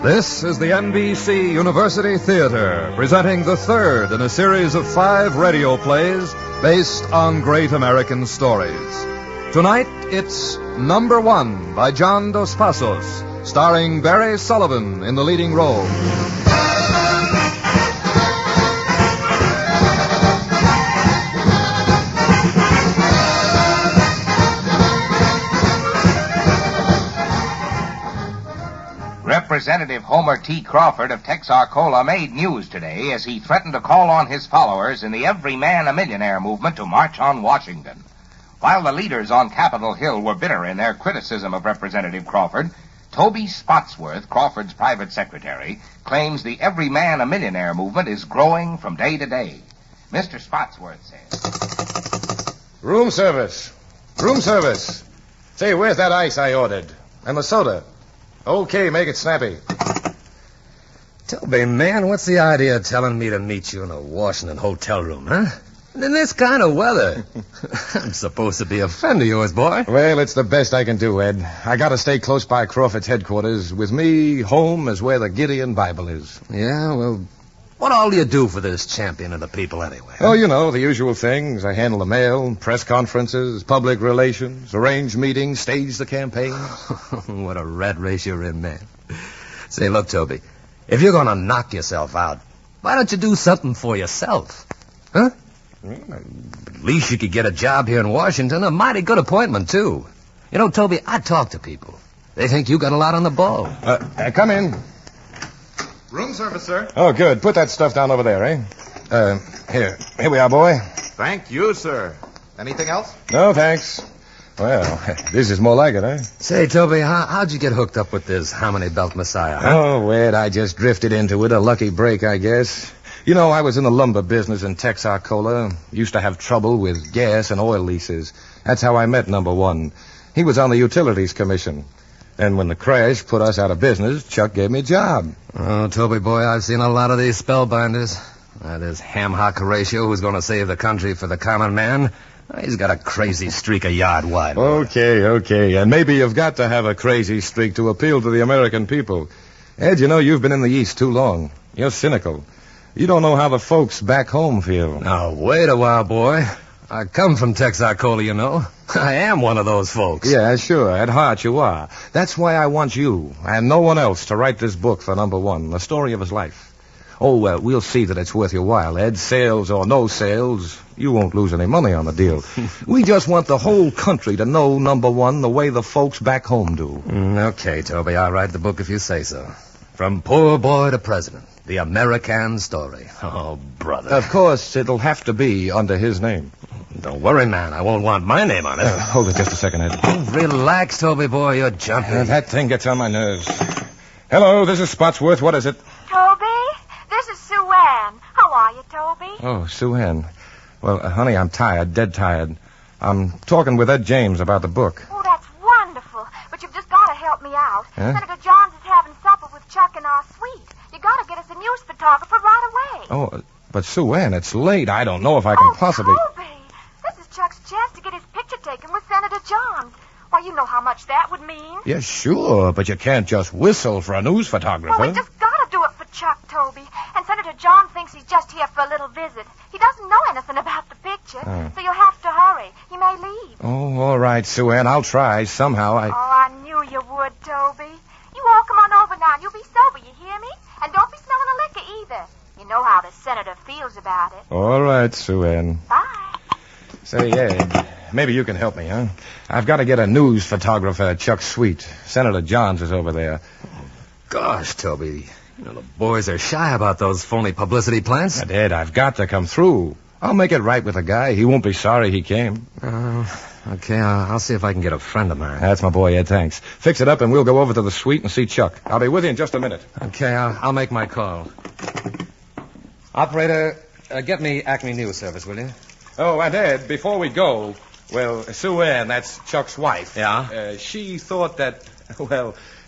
This is the NBC University Theater, presenting the third in a series of 5 radio plays based on great American stories. Tonight, it's Number One by John Dos Passos, starring Barry Sullivan in the leading role. Representative Homer T. Crawford of Texarkana made news today as he threatened to call on his followers in the Every Man a Millionaire movement to march on Washington. While the leaders on Capitol Hill were bitter in their criticism of Representative Crawford, Toby Spotsworth, Crawford's private secretary, claims the Every Man a Millionaire movement is growing from day to day. Mr. Spotsworth says... Room service. Room service. Say, where's that ice I ordered? And the soda? Okay, make it snappy. Toby, man, what's the idea of telling me to meet you in a Washington hotel room, huh? And in this kind of weather. I'm supposed to be a friend of yours, boy. Well, it's the best I can do, Ed. I gotta stay close by Crawford's headquarters. With me, home is where the Gideon Bible is. Yeah, well, what all do you do for this champion of the people anyway? Oh, you know, the usual things. I handle the mail, press conferences, public relations, arrange meetings, stage the campaign. What a rat race you're in, man. Say, look, Toby, if you're going to knock yourself out, why don't you do something for yourself? Huh? At least you could get a job here in Washington, a mighty good appointment, too. You know, Toby, I talk to people. They think you got a lot on the ball. Come in. Room service, sir. Oh, good. Put that stuff down over there, eh? Here we are, boy. Thank you, sir. Anything else? No, thanks. Well, this is more like it, eh? Say, Toby, how'd you get hooked up with this Hominy Belt Messiah, huh? Oh, Ed, I just drifted into it. A lucky break, I guess. You know, I was in the lumber business in Texarkana. Used to have trouble with gas and oil leases. That's how I met Number One. He was on the Utilities Commission. And when the crash put us out of business, Chuck gave me a job. Oh, Toby boy, I've seen a lot of these spellbinders. This ham-hock Horatio who's going to save the country for the common man, he's got a crazy streak a yard wide. Okay. And maybe you've got to have a crazy streak to appeal to the American people. Ed, you know, you've been in the East too long. You're cynical. You don't know how the folks back home feel. Now, wait a while, boy. I come from Texarkana, you know. I am one of those folks. Yeah, sure. At heart, you are. That's why I want you and no one else to write this book for Number One, the story of his life. Oh, well, we'll see that it's worth your while, Ed. Sales or no sales, you won't lose any money on the deal. We just want the whole country to know Number One the way the folks back home do. Okay, Toby, I'll write the book if you say so. From poor boy to president. The American story. Oh, brother. Of course, it'll have to be under his name. Don't worry, man. I won't want my name on it. Hold it just a second, Ed. Oh, relax, Toby boy. You're jumping. That thing gets on my nerves. Hello, this is Spotsworth. What is it? Toby, this is Sue Ann. How are you, Toby? Oh, Sue Ann. Well, honey, I'm tired, dead tired. I'm talking with Ed James about the book. Oh, that's wonderful. But you've just got to help me out. Huh? Senator Johns is having supper with Chuck in our suite. You got to get us a news photographer right away. Oh, but Sue Ann, it's late. I don't know if I can possibly... Toby, this is Chuck's chance to get his picture taken with Senator Johns. Why, you know how much that would mean. Yeah, sure, but you can't just whistle for a news photographer. Well, we just got to do it for Chuck, Toby. And Senator John thinks he's just here for a little visit. He doesn't know anything about the picture, so you'll have to hurry. He may leave. Oh, all right, Sue Ann. I'll try. Somehow Oh, I knew you would, Toby. You all come on over now and you'll be sober, you hear me? And don't be smelling the liquor either. You know how the senator feels about it. All right, Sue Ann. Bye. Say, Ed, maybe you can help me, huh? I've got to get a news photographer at Chuck's suite. Senator Johns is over there. Gosh, Toby. You know, the boys are shy about those phony publicity plants. But, Ed, I've got to come through. I'll make it right with the guy. He won't be sorry he came. Okay, I'll see if I can get a friend of mine. That's my boy, Ed, thanks. Fix it up and we'll go over to the suite and see Chuck. I'll be with you in just a minute. Okay, I'll make my call. Operator, get me Acme News Service, will you? Oh, and Ed, before we go, well, Sue Ann, that's Chuck's wife. Yeah? She thought that,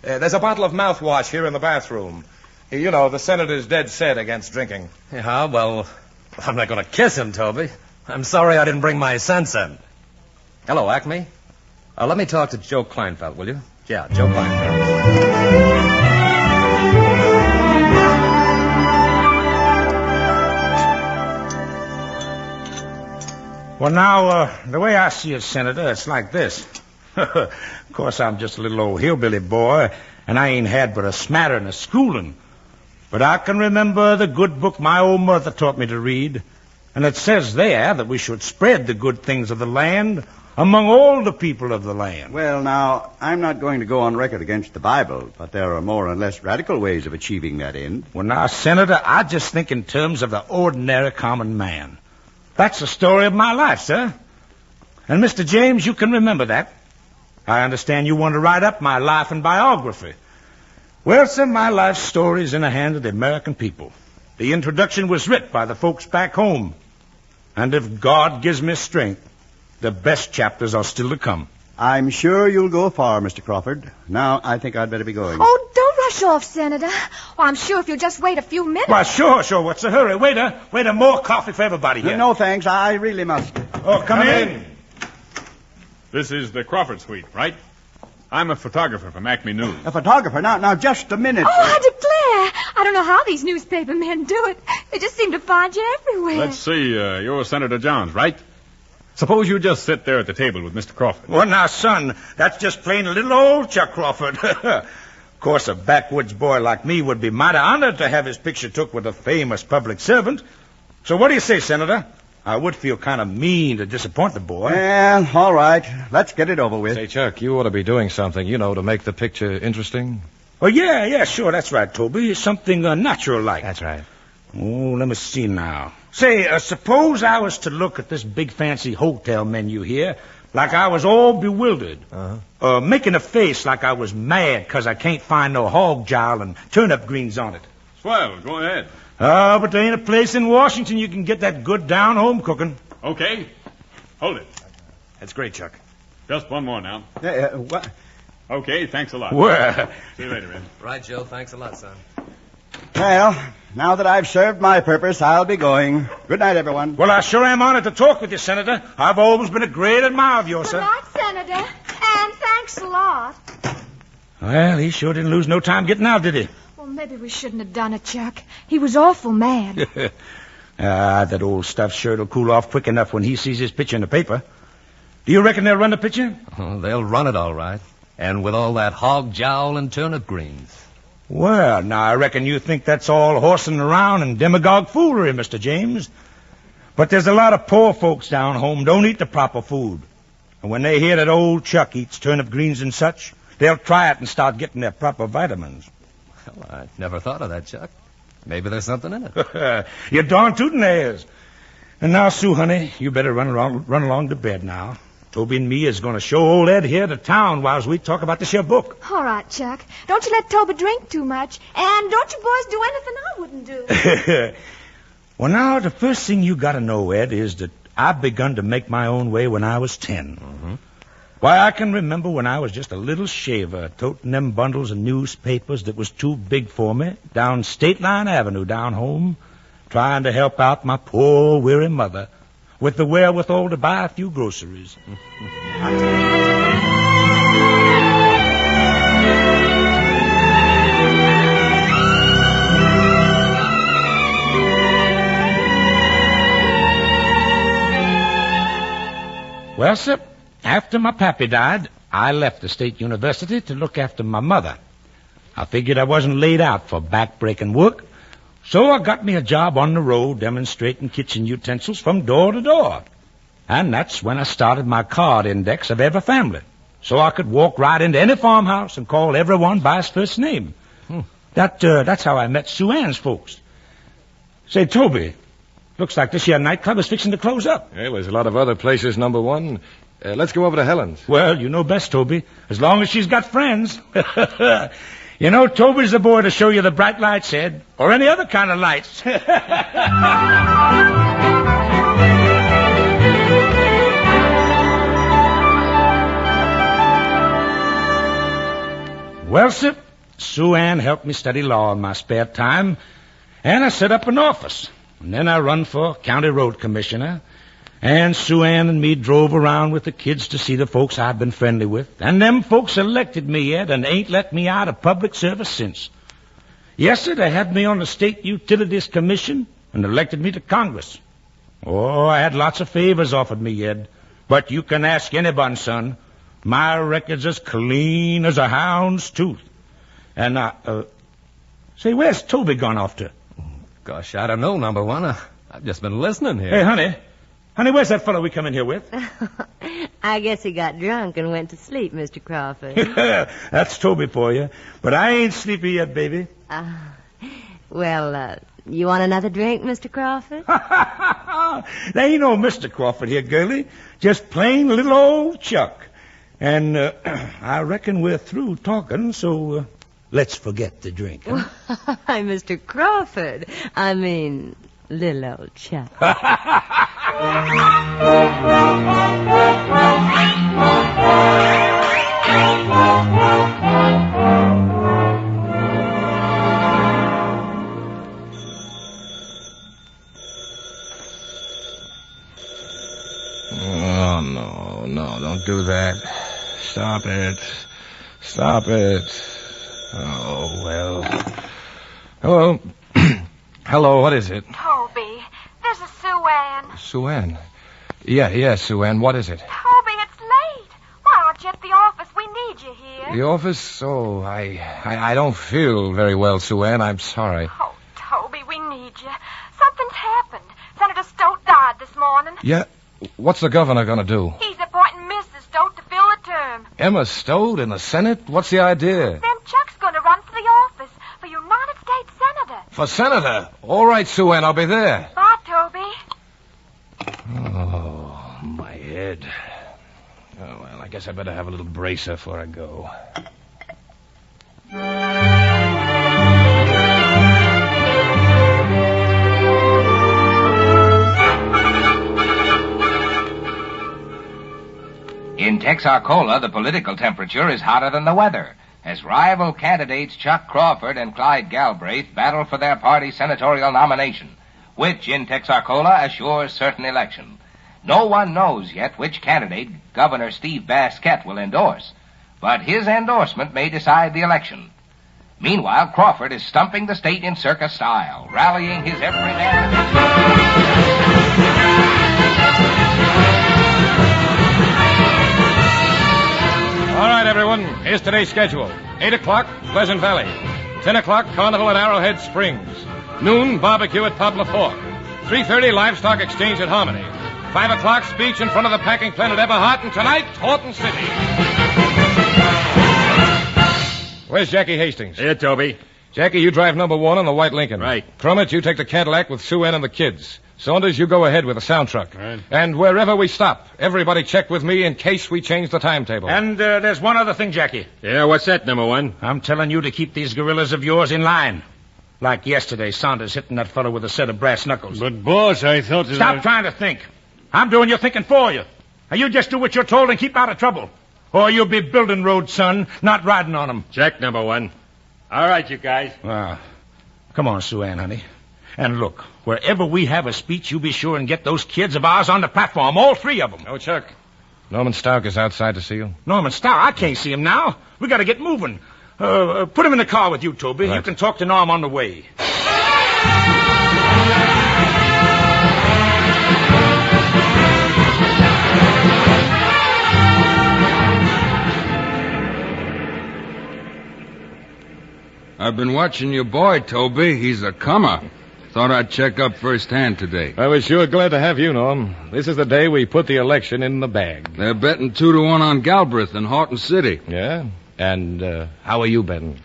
there's a bottle of mouthwash here in the bathroom. You know, the senator's dead set against drinking. Yeah, well, I'm not going to kiss him, Toby. I'm sorry I didn't bring my sense in. Hello, Acme. Let me talk to Joe Kleinfeld, will you? Yeah, Joe Kleinfeld. Well, now, the way I see it, Senator, it's like this. Of course, I'm just a little old hillbilly boy, and I ain't had but a smattering of schooling. But I can remember the good book my old mother taught me to read, and it says there that we should spread the good things of the land among all the people of the land. Well, now, I'm not going to go on record against the Bible, but there are more and less radical ways of achieving that end. Well, now, Senator, I just think in terms of the ordinary common man. That's the story of my life, sir. And, Mr. James, you can remember that. I understand you want to write up my life and biography. Well, sir, my life story is in the hands of the American people. The introduction was writ by the folks back home. And if God gives me strength, the best chapters are still to come. I'm sure you'll go far, Mr. Crawford. Now, I think I'd better be going. Oh, don't rush off, Senator. Well, I'm sure if you'll just wait a few minutes. Well, sure. What's the hurry? Waiter, more coffee for everybody here. No, thanks. I really must. Oh, come in. This is the Crawford Suite, right? I'm a photographer from Acme News. A photographer? Now, just a minute. Oh, I declare. I don't know how these newspaper men do it. They just seem to find you everywhere. Let's see. You're Senator Johns, right? Suppose you just sit there at the table with Mr. Crawford. Well, now, son, that's just plain little old Chuck Crawford. Of course, a backwoods boy like me would be mighty honored to have his picture took with a famous public servant. So what do you say, Senator? I would feel kind of mean to disappoint the boy. Well, all right. Let's get it over with. Say, Chuck, you ought to be doing something, to make the picture interesting. Oh, yeah, sure. That's right, Toby. Something natural-like. That's right. Oh, let me see now. Say, suppose I was to look at this big fancy hotel menu here like I was all bewildered. Making a face like I was mad because I can't find no hog jowl and turnip greens on it. Swell, go ahead. But there ain't a place in Washington you can get that good down-home cooking. Okay. Hold it. That's great, Chuck. Just one more now. What? Okay, thanks a lot. Well. See you later, Ed. Right, Joe. Thanks a lot, son. Well, now that I've served my purpose, I'll be going. Good night, everyone. Well, I sure am honored to talk with you, Senator. I've always been a great admirer of yours, Good sir. night, Senator. And thanks a lot. Well, he sure didn't lose no time getting out, did he? Well, maybe we shouldn't have done it, Chuck. He was awful mad. That old stuff sure'll cool off quick enough when he sees his picture in the paper. Do you reckon they'll run the picture? Oh, they'll run it all right. And with all that hog jowl and turnip greens. Well, now, I reckon you think that's all horsing around and demagogue foolery, Mr. James. But there's a lot of poor folks down home don't eat the proper food. And when they hear that old Chuck eats turnip greens and such, they'll try it and start getting their proper vitamins. Well, I never thought of that, Chuck. Maybe there's something in it. You're darn tootin' there is. And now, Sue, honey, you better run along to bed now. Toby and me is going to show old Ed here to town while we talk about this here book. All right, Chuck. Don't you let Toby drink too much. And don't you boys do anything I wouldn't do. Well, now, the first thing you got to know, Ed, is that I begun to make my own way when I was 10. Mm-hmm. Why, I can remember when I was just a little shaver, toting them bundles of newspapers that was too big for me down State Line Avenue down home, trying to help out my poor, weary mother with the wherewithal to buy a few groceries. Well, sir, after my pappy died, I left the state university to look after my mother. I figured I wasn't laid out for back-breaking work, so I got me a job on the road demonstrating kitchen utensils from door to door. And that's when I started my card index of every family, so I could walk right into any farmhouse and call everyone by his first name. That's how I met Sue Ann's folks. Say, Toby, looks like this here nightclub is fixing to close up. Well, there's a lot of other places, number one. Let's go over to Helen's. Well, you know best, Toby, as long as she's got friends. You know, Toby's the boy to show you the bright lights, Ed, or any other kind of lights. Well, sir, Sue Ann helped me study law in my spare time, and I set up an office. And then I run for county road commissioner, and Sue Ann and me drove around with the kids to see the folks I've been friendly with. And them folks elected me, Ed, and ain't let me out of public service since. Yes, sir, they had me on the State Utilities Commission and elected me to Congress. Oh, I had lots of favors offered me, Ed. But you can ask anyone, son. My record's as clean as a hound's tooth. And, say, where's Toby gone off to? Gosh, I don't know, number one. I've just been listening here. Hey, honey. Honey, where's that fellow we come in here with? I guess he got drunk and went to sleep, Mr. Crawford. That's Toby for you. But I ain't sleepy yet, baby. Well, you want another drink, Mr. Crawford? There ain't no Mr. Crawford here, girlie. Just plain little old Chuck. And I reckon we're through talking, so let's forget the drink. Huh? Why, Mr. Crawford. I mean, little old Chuck. Oh, no, don't do that. Stop it. Oh, well. Hello. Hello, what is it? Toby, this is Sue Ann. Sue Ann. Yeah, Sue Ann, what is it? Toby, it's late. Why aren't you at the office? We need you here. The office? Oh, I don't feel very well, Sue Ann. I'm sorry. Oh, Toby, we need you. Something's happened. Senator Stote died this morning. Yeah? What's the governor going to do? He's appointing Mrs. Stote to fill the term. Emma Stote in the Senate? What's the idea? Then Chuck's going to run for the office for United States Senator. For senator? All right, Sue Ann, I'll be there. Bye, Toby. Oh, my head. Oh, well, I guess I better have a little bracer before I go. In Texarkana, the political temperature is hotter than the weather, as rival candidates Chuck Crawford and Clyde Galbraith battle for their party senatorial nomination, which in Texarkana assures certain election. No one knows yet which candidate Governor Steve Basquette will endorse, but his endorsement may decide the election. Meanwhile, Crawford is stumping the state in circus style, rallying his every man. All right, everyone. Here's today's schedule. 8 o'clock, Pleasant Valley. 10 o'clock, Carnival at Arrowhead Springs. Noon, barbecue at Poplar Fork. 3:30, Livestock Exchange at Harmony. 5 o'clock, speech in front of the packing plant at Eberhart. And tonight, Horton City. Where's Jackie Hastings? Here, Toby. Jackie, you drive number 1 on the white Lincoln. Right. Crummett, you take the Cadillac with Sue Ann and the kids. Saunders, you go ahead with the sound truck. Right. And wherever we stop, everybody check with me in case we change the timetable. And there's one other thing, Jackie. Yeah, what's that, number 1? I'm telling you to keep these gorillas of yours in line. Like yesterday, Saunders hitting that fellow with a set of brass knuckles. But, boss, I thought that... Stop trying to think. I'm doing your thinking for you. Now, you just do what you're told and keep out of trouble. Or you'll be building roads, son, not riding on them. Check, number 1. All right, you guys. Well, come on, Sue Ann, honey. And look, wherever we have a speech, you be sure and get those kids of ours on the platform, all 3 of them. Oh, Chuck. Norman Stark is outside to see you. Norman Starr, I can't see him now. We got to get moving. Put him in the car with you, Toby. Right. You can talk to Norm on the way. I've been watching your boy, Toby. He's a comer. Thought I'd check up firsthand today. I was sure glad to have you, Norm. This is the day we put the election in the bag. They're betting 2-1 on Galbraith in Horton City. Yeah? And how are you betting?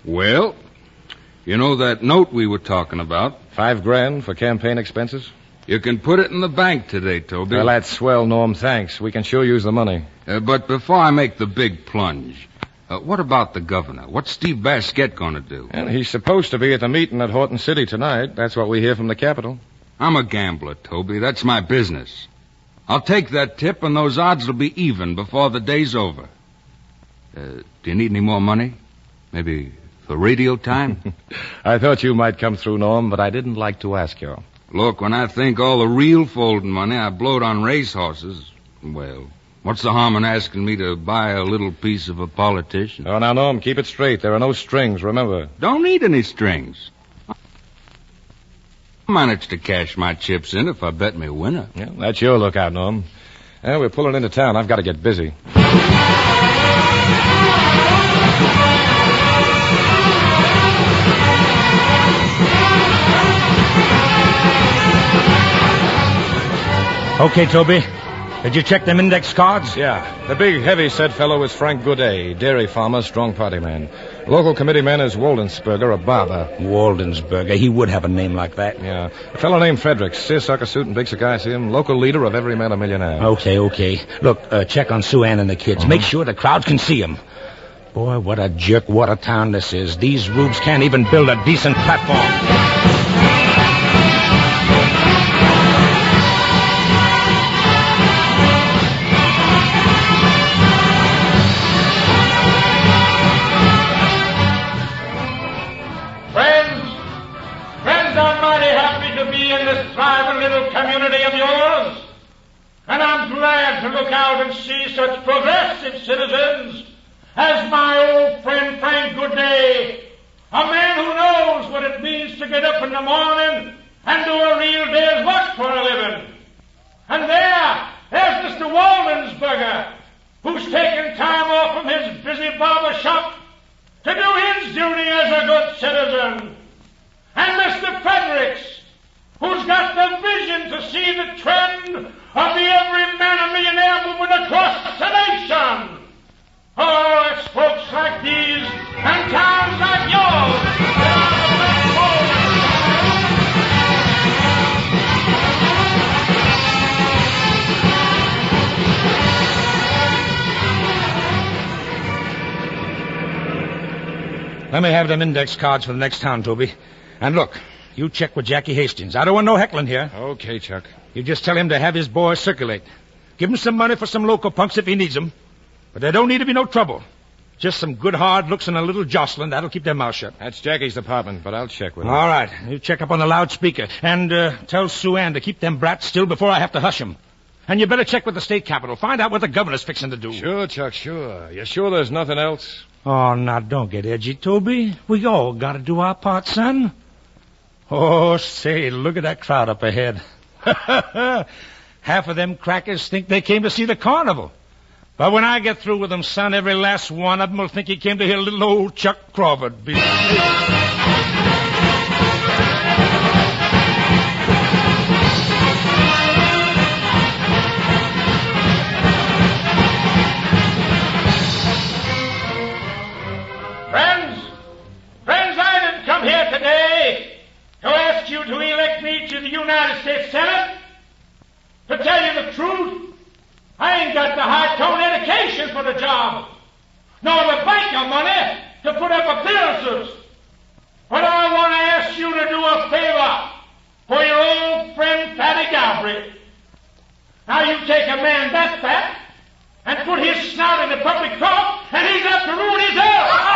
Well, you know that note we were talking about? $5,000 for campaign expenses? You can put it in the bank today, Toby. Well, that's swell, Norm. Thanks. We can sure use the money. But before I make the big plunge, what about the governor? What's Steve Basquette going to do? And he's supposed to be at the meeting at Horton City tonight. That's what we hear from the Capitol. I'm a gambler, Toby. That's my business. I'll take that tip, and those odds will be even before the day's over. Do you need any more money? Maybe for radio time? I thought you might come through, Norm, but I didn't like to ask you. Look, when I think all the real folding money I blowed on racehorses, well, what's the harm in asking me to buy a little piece of a politician? Oh, now, Norm, keep it straight. There are no strings, remember. Don't need any strings. Manage to cash my chips in if I bet me winner. Yeah, that's your lookout, Norm. Well, we're pulling into town. I've got to get busy. Okay, Toby. Did you check them index cards? Yeah. The big, heavy-set fellow is Frank Goudet, dairy farmer, strong party man. Local committee man is Waldensberger, a barber. Waldensberger. He would have a name like that. Yeah. A fellow named Fredericks, seersucker suit and big cigar, see him? Local leader of Every Man a Millionaire. Okay. Look, check on Sue Ann and the kids. Make sure the crowd can see them. Boy, what a jerk, what a town this is. These rubes can't even build a decent platform. And I'm glad to look out and see such progressive citizens as my old friend Frank Goudet, a man who knows what it means to get up in the morning and do a real day's work for a living. And there's Mr. Waldensberger, who's taken time off from his busy barber shop to do his duty as a good citizen. And Mr. Fredericks, who's got the vision to see the trend of the Every Man a Millionaire movement across the nation. Oh, it's folks like these and towns like yours that are the backbone. Let me have them index cards for the next town, Toby. And look, you check with Jackie Hastings. I don't want no heckling here. Okay, Chuck. You just tell him to have his boys circulate. Give him some money for some local punks if he needs them. But there don't need to be no trouble. Just some good hard looks and a little jostling. That'll keep their mouth shut. That's Jackie's department, but I'll check with him. All right. You check up on the loudspeaker. And tell Sue Ann to keep them brats still before I have to hush them. And you better check with the state capitol. Find out what the governor's fixing to do. Sure, Chuck, sure. You sure there's nothing else? Oh, now, don't get edgy, Toby. We all got to do our part, son. Oh, say, look at that crowd up ahead. Half of them crackers think they came to see the carnival. But when I get through with them, son, every last one of them will think he came to hear little old Chuck Crawford. Friends, I didn't come here today to ask you to elect me to the United States Senate. To tell you the truth, I ain't got the high-tone education for the job, nor the banker money to put up appearances. But I want to ask you to do a favor for your old friend Fatty Galbraith. Now you take a man that fat and put his snout in the public court, and he's up to ruin his health.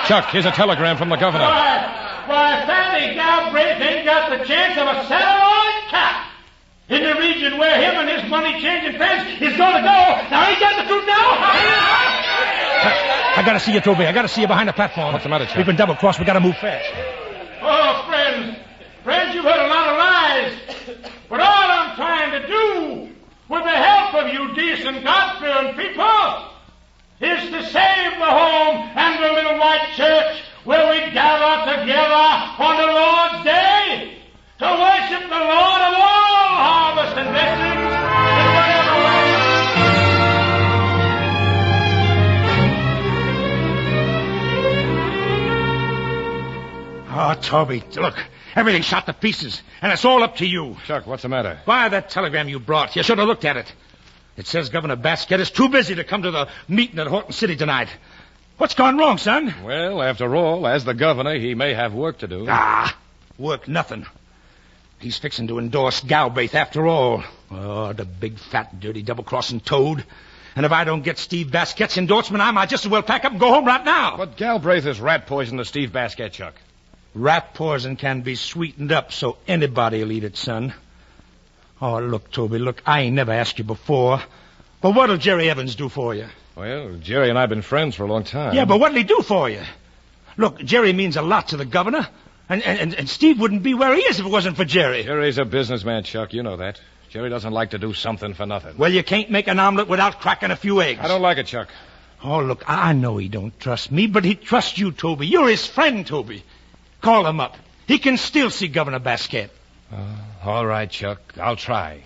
Chuck, here's a telegram from the governor. Why, Fatty Galbraith ain't got the chance of a satellite cat in the region where him and his money-changing friends is going to go. Now, ain't that the truth now? I got to see you, Toby. I got to see you behind the platform. What's the matter, Chuck? We've been double-crossed. We got to move fast. Oh, friends, you've heard a lot of lies. But all I'm trying to do, with the help of you decent, God-fearing people, is to save the home and the little white church where we gather together on the Lord's Day to worship the Lord of all harvest and blessings in whatever way. Oh, Toby, look, everything's shot to pieces, and it's all up to you. Chuck, what's the matter? Why, that telegram you brought. You should have looked at it. It says Governor Basket is too busy to come to the meeting at Horton City tonight. What's gone wrong, son? Well, after all, as the governor, he may have work to do. Work nothing. He's fixing to endorse Galbraith after all. Oh, the big, fat, dirty, double-crossing toad. And if I don't get Steve Basquet's endorsement, I might just as well pack up and go home right now. But Galbraith is rat poison to Steve Basket, Chuck. Rat poison can be sweetened up so anybody'll eat it, son. Oh, look, Toby, look, I ain't never asked you before. But what'll Jerry Evans do for you? Well, Jerry and I have been friends for a long time. Yeah, but what'll he do for you? Look, Jerry means a lot to the governor. And Steve wouldn't be where he is if it wasn't for Jerry. Jerry's a businessman, Chuck. You know that. Jerry doesn't like to do something for nothing. Well, you can't make an omelet without cracking a few eggs. I don't like it, Chuck. Oh, look, I know he don't trust me, but he trusts you, Toby. You're his friend, Toby. Call him up. He can still see Governor Basquette. All right, Chuck. I'll try.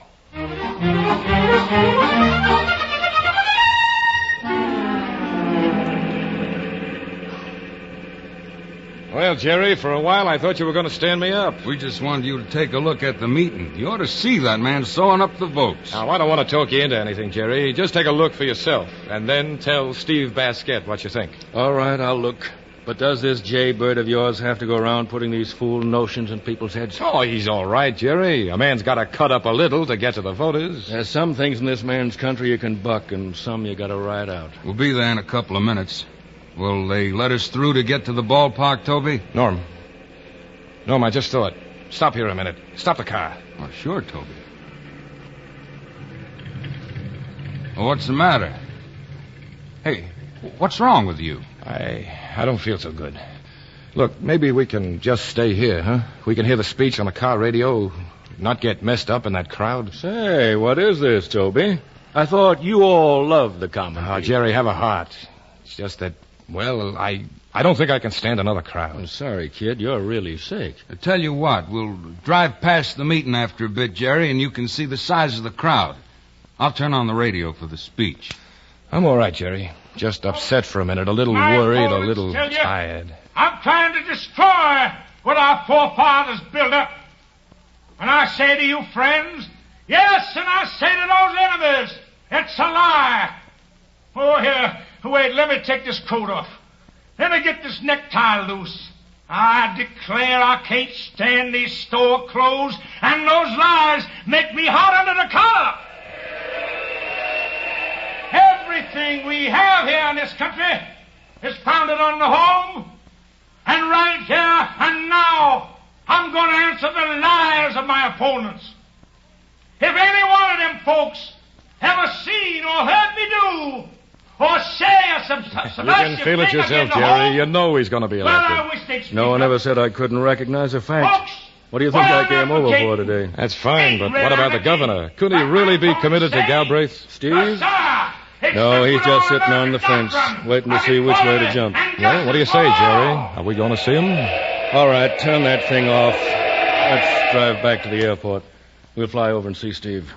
Well, Jerry, for a while I thought you were going to stand me up. We just wanted you to take a look at the meeting. You ought to see that man sewing up the votes. Now, I don't want to talk you into anything, Jerry. Just take a look for yourself, and then tell Steve Basquette what you think. All right, I'll look. But does this jaybird of yours have to go around putting these fool notions in people's heads? Oh, he's all right, Jerry. A man's got to cut up a little to get to the voters. There's some things in this man's country you can buck, and some you got to ride out. We'll be there in a couple of minutes. Will they let us through to get to the ballpark, Toby? Norm, I just thought. Stop here a minute. Stop the car. Oh, sure, Toby. Well, what's the matter? Hey, what's wrong with you? I don't feel so good. Look, maybe we can just stay here, huh? We can hear the speech on the car radio, not get messed up in that crowd. Say, what is this, Toby? I thought you all loved the common people. Jerry, have a heart. It's just that, well, I don't think I can stand another crowd. I'm sorry, kid. You're really sick. I tell you what, we'll drive past the meeting after a bit, Jerry, and you can see the size of the crowd. I'll turn on the radio for the speech. I'm all right, Jerry. Just upset for a minute, a little worried, a little tired. I'm trying to destroy what our forefathers built up. And I say to you, friends, yes, and I say to those enemies, it's a lie. Oh, here, wait, let me take this coat off. Let me get this necktie loose. I declare I can't stand these store clothes, and those lies make me hot under the collar. Everything we have here in this country is founded on the home. And right here and now, I'm going to answer the lies of my opponents. If any one of them folks ever seen or heard me do or say some you can feel it yourself, Jerry. You know he's going to be elected. Well, I wish they'd speak No one up. ever said I couldn't recognize a fact. Folks, What do you think I came over for today? That's fine, but what about the governor? Couldn't he really be committed to Galbraith? Steve? No, he's just sitting on the fence, waiting to see which way to jump. Well, what do you say, Jerry? Are we going to see him? All right, turn that thing off. Let's drive back to the airport. We'll fly over and see Steve.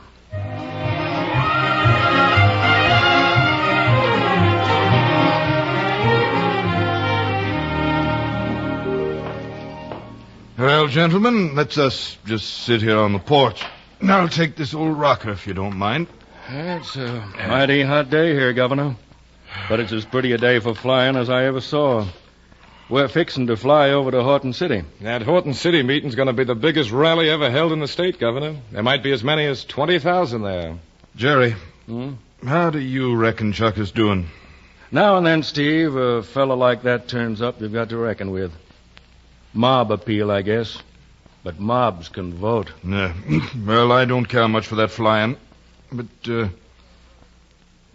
Well, gentlemen, let's us just sit here on the porch. And I'll take this old rocker, if you don't mind. It's a mighty hot day here, Governor. But it's as pretty a day for flying as I ever saw. We're fixing to fly over to Horton City. That Horton City meeting's going to be the biggest rally ever held in the state, Governor. There might be as many as 20,000 there. Jerry, how do you reckon Chuck is doing? Now and then, Steve, a fellow like that turns up you've got to reckon with. Mob appeal, I guess. But mobs can vote. Yeah. Well, I don't care much for that flying. But,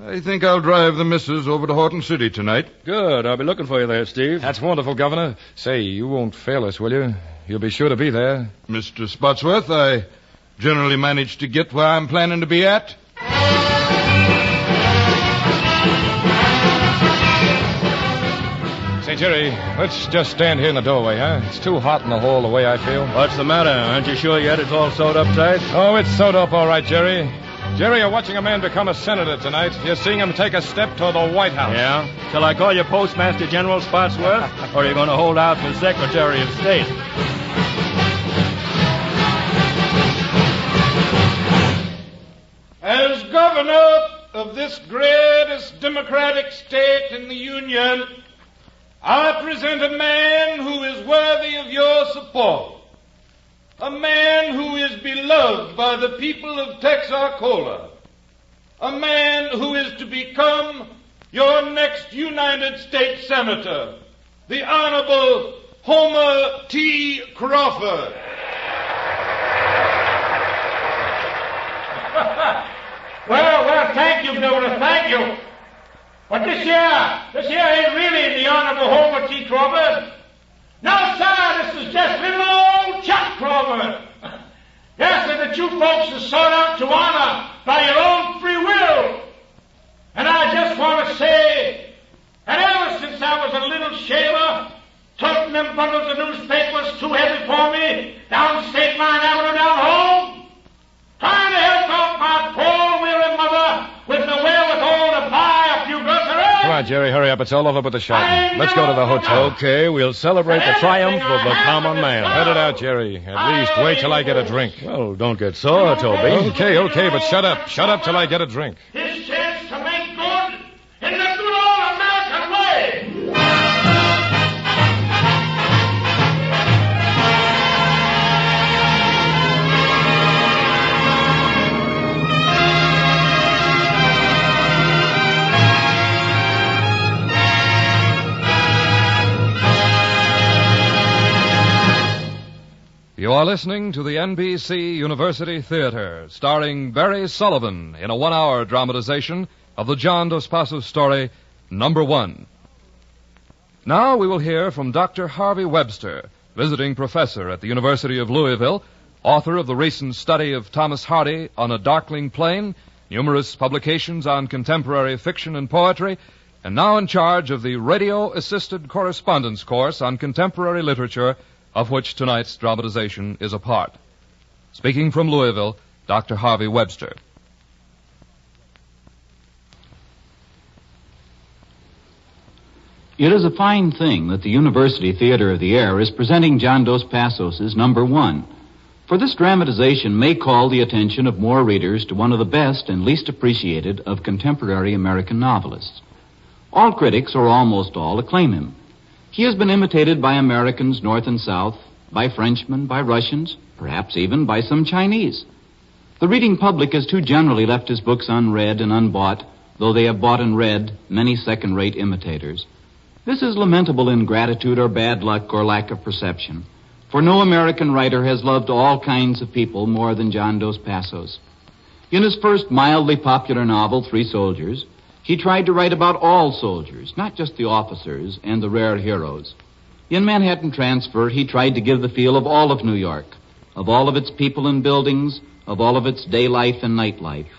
I think I'll drive the missus over to Horton City tonight. Good. I'll be looking for you there, Steve. That's wonderful, Governor. Say, you won't fail us, will you? You'll be sure to be there. Mr. Spotsworth, I generally manage to get where I'm planning to be at. Say, Jerry, let's just stand here in the doorway, huh? It's too hot in the hall the way I feel. What's the matter? Aren't you sure yet it's all sewed up tight? Oh, it's sewed up all right, Jerry. Jerry, you're watching a man become a senator tonight. You're seeing him take a step toward the White House. Yeah? Shall I call you Postmaster General Spotsworth? Or are you going to hold out for Secretary of State? As governor of this greatest democratic state in the Union, I present a man who is worthy of your support. A man who is beloved by the people of Texarkana. A man who is to become your next United States Senator, the Honorable Homer T. Crawford. Well, thank you, Governor, thank you. But this here ain't really the Honorable Homer T. Crawford. No, sir, this is just little old Chuck Crawford. Yes, sir, that you folks are sought out to honor by your own free will. And I just want to say that ever since I was a little shaver, toting them bundles of newspapers too heavy for me down State Line Avenue down home, trying to help out my poor weary mother with the wherewithal to buy a few groceries. Come on, Jerry, hurry up. It's all over but the shouting. Let's go to the hotel. Okay, we'll celebrate the triumph of the common man. Cut it out, Jerry. At least wait till I get a drink. Well, don't get sore, Toby. Okay, but shut up. Shut up till I get a drink. His chance to make good in the good old American way. You are listening to the NBC University Theater, starring Barry Sullivan in a one-hour dramatization of the John Dos Passos story, Number One. Now we will hear from Dr. Harvey Webster, visiting professor at the University of Louisville, author of the recent study of Thomas Hardy on A Darkling Plain, numerous publications on contemporary fiction and poetry, and now in charge of the radio-assisted correspondence course on contemporary literature, of which tonight's dramatization is a part. Speaking from Louisville, Dr. Harvey Webster. It is a fine thing that the University Theater of the Air is presenting John Dos Passos' Number One, for this dramatization may call the attention of more readers to one of the best and least appreciated of contemporary American novelists. All critics, or almost all, acclaim him. He has been imitated by Americans north and south, by Frenchmen, by Russians, perhaps even by some Chinese. The reading public has too generally left his books unread and unbought, though they have bought and read many second-rate imitators. This is lamentable ingratitude or bad luck or lack of perception, for no American writer has loved all kinds of people more than John Dos Passos. In his first mildly popular novel, Three Soldiers, he tried to write about all soldiers, not just the officers and the rare heroes. In Manhattan Transfer, he tried to give the feel of all of New York, of all of its people and buildings, of all of its day life and night life.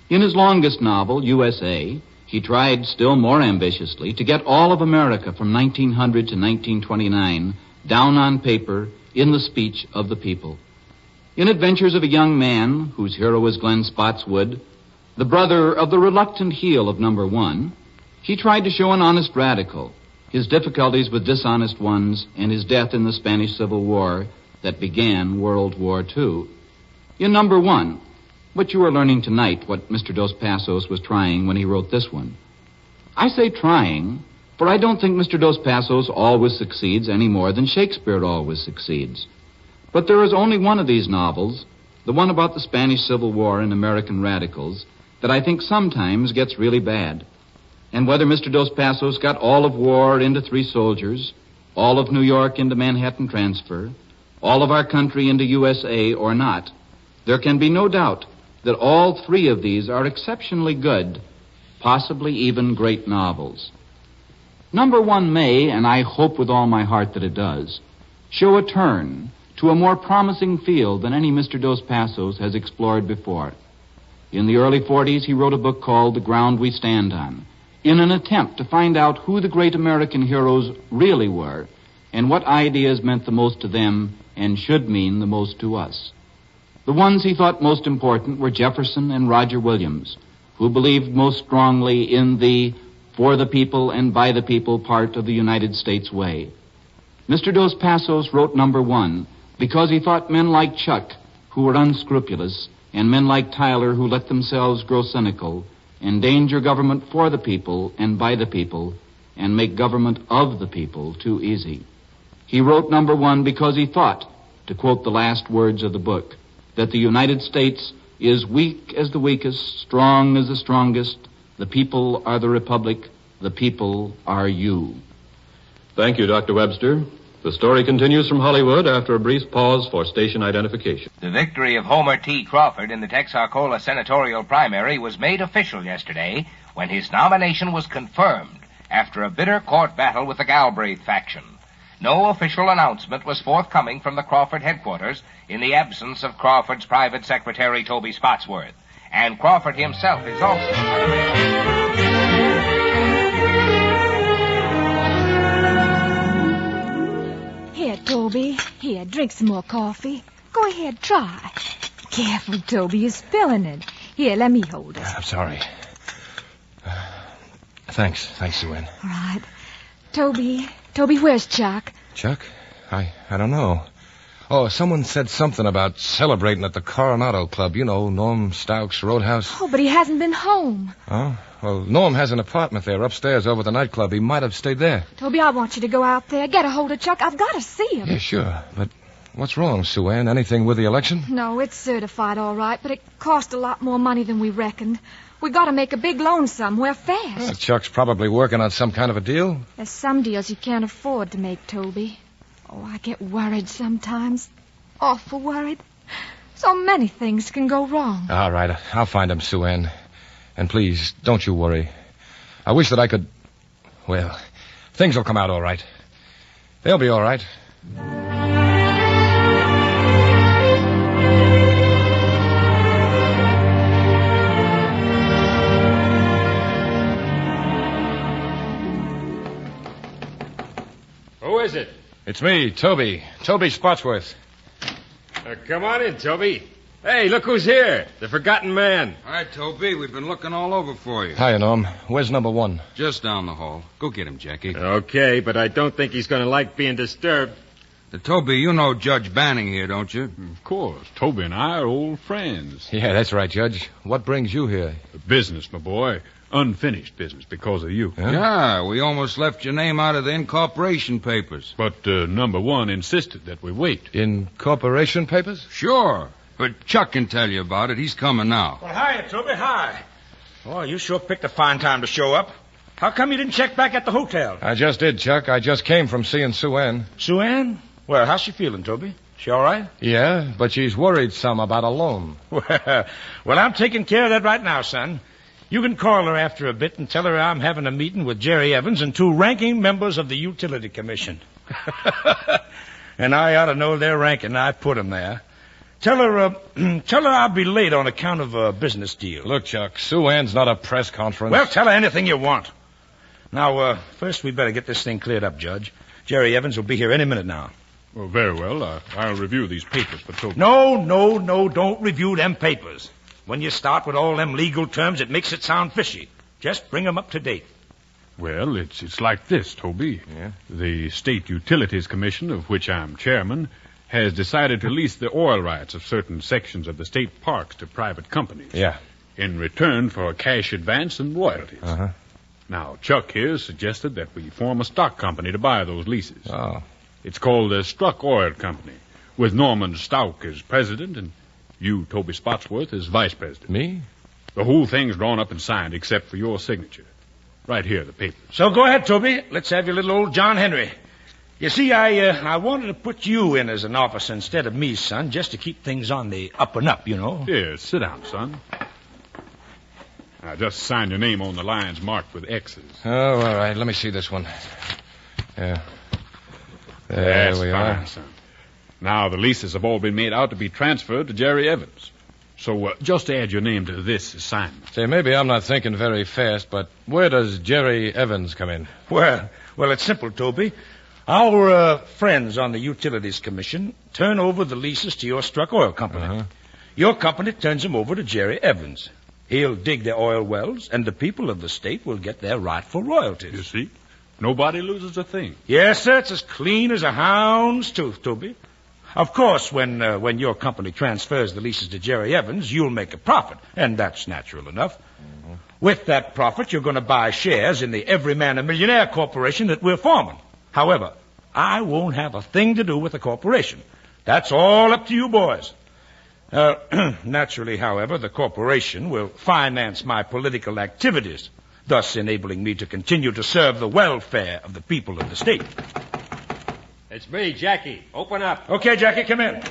In his longest novel, USA, he tried still more ambitiously to get all of America from 1900 to 1929 down on paper in the speech of the people. In Adventures of a Young Man, whose hero is Glenn Spotswood, the brother of the reluctant heel of Number One, he tried to show an honest radical, his difficulties with dishonest ones, and his death in the Spanish Civil War that began World War II. In Number One, but you are learning tonight what Mr. Dos Passos was trying when he wrote this one. I say trying, for I don't think Mr. Dos Passos always succeeds any more than Shakespeare always succeeds. But there is only one of these novels, the one about the Spanish Civil War and American radicals, that I think sometimes gets really bad. And whether Mr. Dos Passos got all of war into Three Soldiers, all of New York into Manhattan Transfer, all of our country into USA or not, there can be no doubt that all three of these are exceptionally good, possibly even great novels. Number One may, and I hope with all my heart that it does, show a turn to a more promising field than any Mr. Dos Passos has explored before. In the early 40s, he wrote a book called The Ground We Stand On, in an attempt to find out who the great American heroes really were and what ideas meant the most to them and should mean the most to us. The ones he thought most important were Jefferson and Roger Williams, who believed most strongly in the for the people and by the people part of the United States way. Mr. Dos Passos wrote Number One because he thought men like Chuck, who were unscrupulous, and men like Tyler, who let themselves grow cynical, endanger government for the people and by the people, and make government of the people too easy. He wrote Number One because he thought, to quote the last words of the book, that the United States is weak as the weakest, strong as the strongest. The people are the republic. The people are you. Thank you, Dr. Webster. The story continues from Hollywood after a brief pause for station identification. The victory of Homer T. Crawford in the Texarkana senatorial primary was made official yesterday when his nomination was confirmed after a bitter court battle with the Galbraith faction. No official announcement was forthcoming from the Crawford headquarters in the absence of Crawford's private secretary, Toby Spotsworth. And Crawford himself is also... Here, Toby. Here, drink some more coffee. Go ahead, try. Careful, Toby, you're spilling it. Here, let me hold it. I'm sorry. Thanks, Sue Ann. All right. Toby, where's Chuck? Chuck? I don't know. Oh, someone said something about celebrating at the Coronado Club. You know, Norm Stouck's Roadhouse. Oh, but he hasn't been home. Oh? Well, Norm has an apartment there upstairs over the nightclub. He might have stayed there. Toby, I want you to go out there. Get a hold of Chuck. I've got to see him. Yeah, sure. But what's wrong, Sue Ann? Anything with the election? No, it's certified all right, but it cost a lot more money than we reckoned. We got to make a big loan somewhere fast. Well, Chuck's probably working on some kind of a deal. There's some deals you can't afford to make, Toby. Oh, I get worried sometimes. Awful worried. So many things can go wrong. All right, I'll find him, Sue Ann. And please, don't you worry. I wish that I could... Well, things will come out all right. They'll be all right. Who is it? It's me, Toby. Toby Spotsworth. Come on in, Toby. Hey, look who's here. The forgotten man. Hi, Toby. We've been looking all over for you. Hiya, Norm. Where's number one? Just down the hall. Go get him, Jackie. Okay, but I don't think he's going to like being disturbed. Toby, you know Judge Banning here, don't you? Of course. Toby and I are old friends. Yeah, that's right, Judge. What brings you here? Business, my boy. Unfinished business because of you. Huh? Yeah, we almost left your name out of the incorporation papers. But number one insisted that we wait. Incorporation papers? Sure. But Chuck can tell you about it. He's coming now. Well, hi, Toby. Hi. Oh, you sure picked a fine time to show up. How come you didn't check back at the hotel? I just did, Chuck. I just came from seeing Sue Ann. Sue Ann? Well, how's she feeling, Toby? She all right? Yeah, but she's worried some about a loan. Well, I'm taking care of that right now, son. You can call her after a bit and tell her I'm having a meeting with Jerry Evans and 2 ranking members of the Utility Commission. And I ought to know their ranking. I put them there. Tell her I'll be late on account of a business deal. Look, Chuck, Sue Ann's not a press conference. Well, tell her anything you want. Now, first we better get this thing cleared up, Judge. Jerry Evans will be here any minute now. Well, very well. I'll review these papers for Toby. No, don't review them papers. When you start with all them legal terms, it makes it sound fishy. Just bring them up to date. Well, it's like this, Toby. Yeah? The State Utilities Commission, of which I'm chairman, has decided to lease the oil rights of certain sections of the state parks to private companies. Yeah. In return for a cash advance and royalties. Uh-huh. Now, Chuck here suggested that we form a stock company to buy those leases. Oh. It's called the Struck Oil Company, with Norman Stouck as president and you, Toby Spotsworth, as vice president. Me? The whole thing's drawn up and signed except for your signature. Right here, the papers. So go ahead, Toby. Let's have your little old John Henry. You see, I wanted to put you in as an officer instead of me, son, just to keep things on the up and up, you know. Here, sit down, son. Now, just sign your name on the lines marked with X's. Oh, all right. Let me see this one. Yeah. There That's we fine, are. son. Now, the leases have all been made out to be transferred to Jerry Evans. So, just add your name to this assignment. Say, maybe I'm not thinking very fast, but where does Jerry Evans come in? Well, it's simple, Toby. Our friends on the Utilities Commission turn over the leases to your Struck Oil Company. Uh-huh. Your company turns them over to Jerry Evans. He'll dig the oil wells, and the people of the state will get their rightful royalties. You see? Nobody loses a thing. Yes, sir. It's as clean as a hound's tooth, Toby. Of course, when your company transfers the leases to Jerry Evans, you'll make a profit, and that's natural enough. Mm-hmm. With that profit, you're going to buy shares in the Everyman a Millionaire Corporation that we're forming. However, I won't have a thing to do with the corporation. That's all up to you boys. Naturally, however, the corporation will finance my political activities, thus enabling me to continue to serve the welfare of the people of the state. It's me, Jackie. Open up. Okay, Jackie, come in.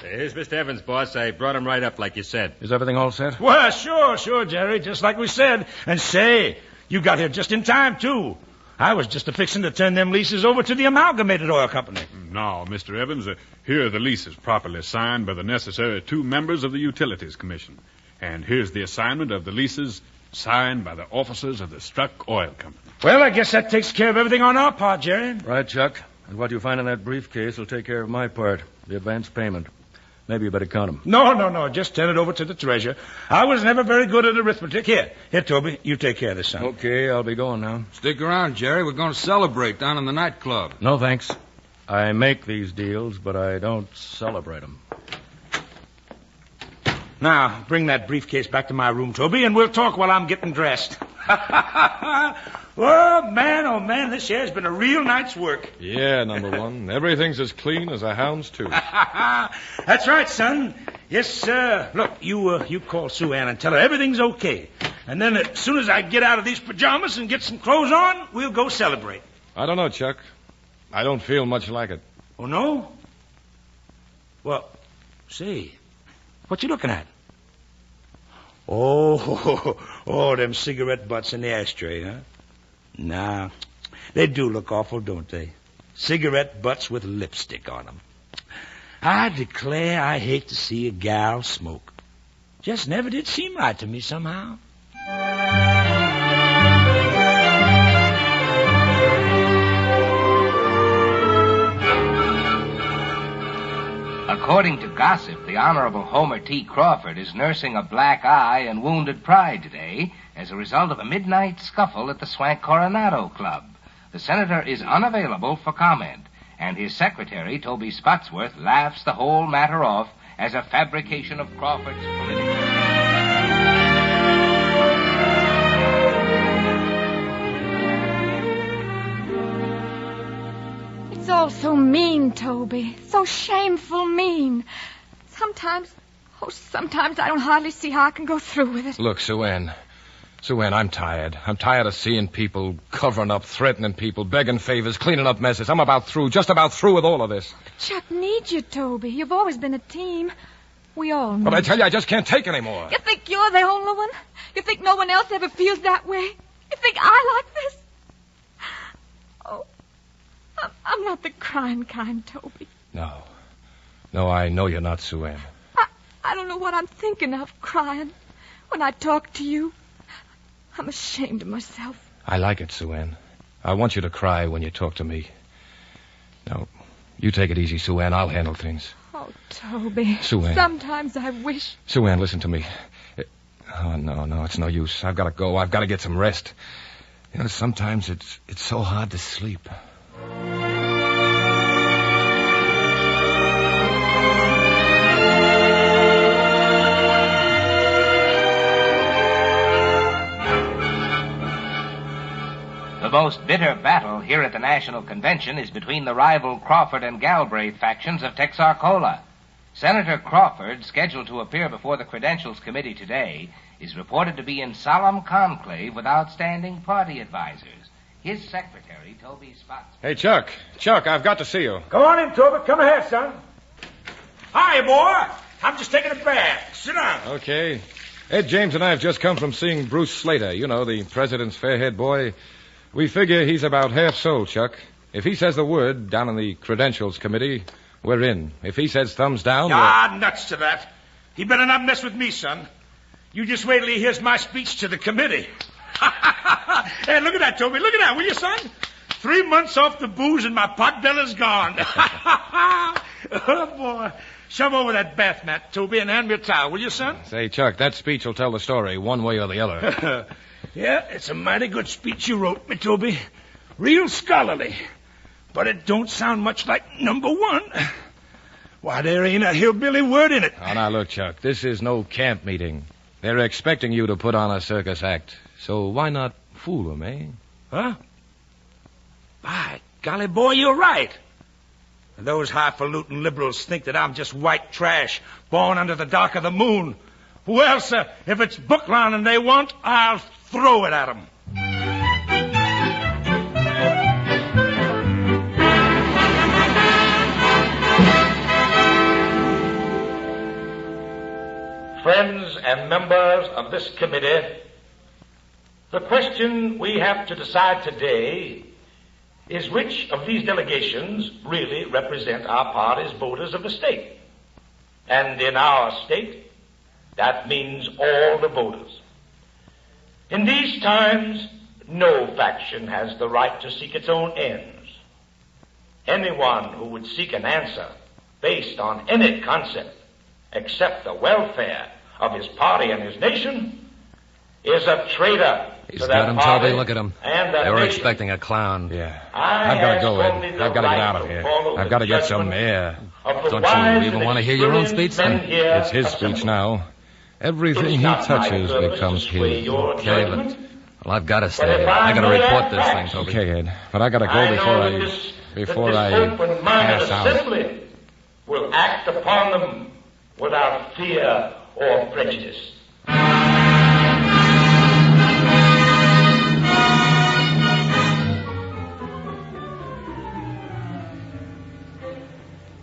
Here's Mr. Evans, boss. I brought him right up like you said. Is everything all set? Well, sure, Jerry, just like we said. And say, you got here just in time, too. I was just a-fixing to turn them leases over to the Amalgamated Oil Company. No, Mr. Evans, here are the leases properly signed by the necessary 2 members of the Utilities Commission. And here's the assignment of the leases signed by the officers of the Struck Oil Company. Well, I guess that takes care of everything on our part, Jerry. Right, Chuck. And what you find in that briefcase will take care of my part, the advance payment. Maybe you better count them. No. Just turn it over to the treasurer. I was never very good at arithmetic. Here, Toby, you take care of this, son. Okay, I'll be going now. Stick around, Jerry. We're going to celebrate down in the nightclub. No, thanks. I make these deals, but I don't celebrate them. Now, bring that briefcase back to my room, Toby, and we'll talk while I'm getting dressed. Oh, man, this year has been a real night's work. Yeah, number one. Everything's as clean as a hound's tooth. That's right, son. Yes, sir. Look, you call Sue Ann and tell her everything's okay. And then as soon as I get out of these pajamas and get some clothes on, we'll go celebrate. I don't know, Chuck. I don't feel much like it. Oh, no? Well, say, what you looking at? Oh, them cigarette butts in the ashtray, huh? Nah, they do look awful, don't they? Cigarette butts with lipstick on them. I declare I hate to see a gal smoke. Just never did seem right to me somehow. According to gossip, the Honorable Homer T. Crawford is nursing a black eye and wounded pride today as a result of a midnight scuffle at the Swank Coronado Club. The senator is unavailable for comment, and his secretary, Toby Spotsworth, laughs the whole matter off as a fabrication of Crawford's political... It's all so mean, Toby. So shameful mean. Sometimes I don't hardly see how I can go through with it. Look, Sue Ann, I'm tired. I'm tired of seeing people covering up, threatening people, begging favors, cleaning up messes. I'm just about through with all of this. Chuck needs you, Toby. You've always been a team. We all need But I tell you, I just can't take any more. You think you're the only one? You think no one else ever feels that way? You think I like this? Oh, I'm not the crying kind, Toby. No, I know you're not, Sue Ann. I don't know what I'm thinking of, crying. When I talk to you, I'm ashamed of myself. I like it, Sue Ann. I want you to cry when you talk to me. Now, you take it easy, Sue Ann. I'll handle things. Oh, Toby. Sue Ann. Sometimes I wish... Sue Ann, listen to me. Oh, no, it's no use. I've got to go. I've got to get some rest. You know, sometimes it's so hard to sleep. The most bitter battle here at the National Convention is between the rival Crawford and Galbraith factions of Texarkana. Senator Crawford, scheduled to appear before the Credentials Committee today, is reported to be in solemn conclave with outstanding party advisors. His secretary, Toby Spotsworth... Hey, Chuck, I've got to see you. Come on in, Toby. Come ahead, son. Hi, boy. I'm just taking a bath. Sit down. Okay. Ed James and I have just come from seeing Bruce Slater, you know, the president's fair-haired boy. We figure he's about half sold, Chuck. If he says the word down in the Credentials Committee, we're in. If he says thumbs down... nuts to that. He better not mess with me, son. You just wait till he hears my speech to the committee. Hey, look at that, Toby. Look at that, will you, son? 3 months off the booze and my potbelly's gone. Oh, boy. Shove over that bath mat, Toby, and hand me a towel, will you, son? Say, Chuck, that speech will tell the story one way or the other. Yeah, it's a mighty good speech you wrote me, Toby. Real scholarly. But it don't sound much like number one. Why, there ain't a hillbilly word in it. Oh, now, look, Chuck, this is no camp meeting. They're expecting you to put on a circus act. So why not fool them, eh? Huh? By golly, boy, you're right. Those highfalutin liberals think that I'm just white trash, born under the dark of the moon. Well, sir, if it's book learning they want, I'll throw it at them. Friends and members of this committee, the question we have to decide today is which of these delegations really represent our party's voters of the state. And in our state, that means all the voters. In these times, no faction has the right to seek its own ends. Anyone who would seek an answer based on any concept except the welfare of his party and his nation is a traitor. He's got him, Toby. Look at him. They were nation. expecting a clown. Yeah. I've got to go, Ed. I've got to get out of here. I've got to get some air. Don't you even want to hear your own speech, then? It's his speech now. Everything he touches becomes his. Okay, but... Well, I've got to stay. I got to report this thing, Toby. Okay, Ed. But I got to go before I pass out. Will act upon them without fear or prejudice.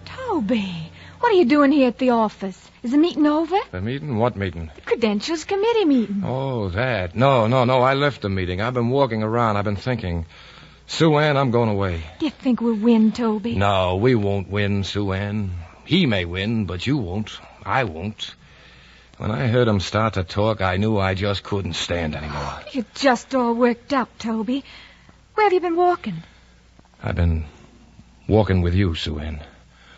Toby, what are you doing here at the office? Is the meeting over? The meeting? What meeting? The Credentials Committee meeting. Oh, that. No. I left the meeting. I've been walking around. I've been thinking. Sue Ann, I'm going away. Do you think we'll win, Toby? No, we won't win, Sue Ann. He may win, but you won't. I won't. When I heard him start to talk, I knew I just couldn't stand anymore. You're just all worked up, Toby. Where have you been walking? I've been walking with you, Sue Ann.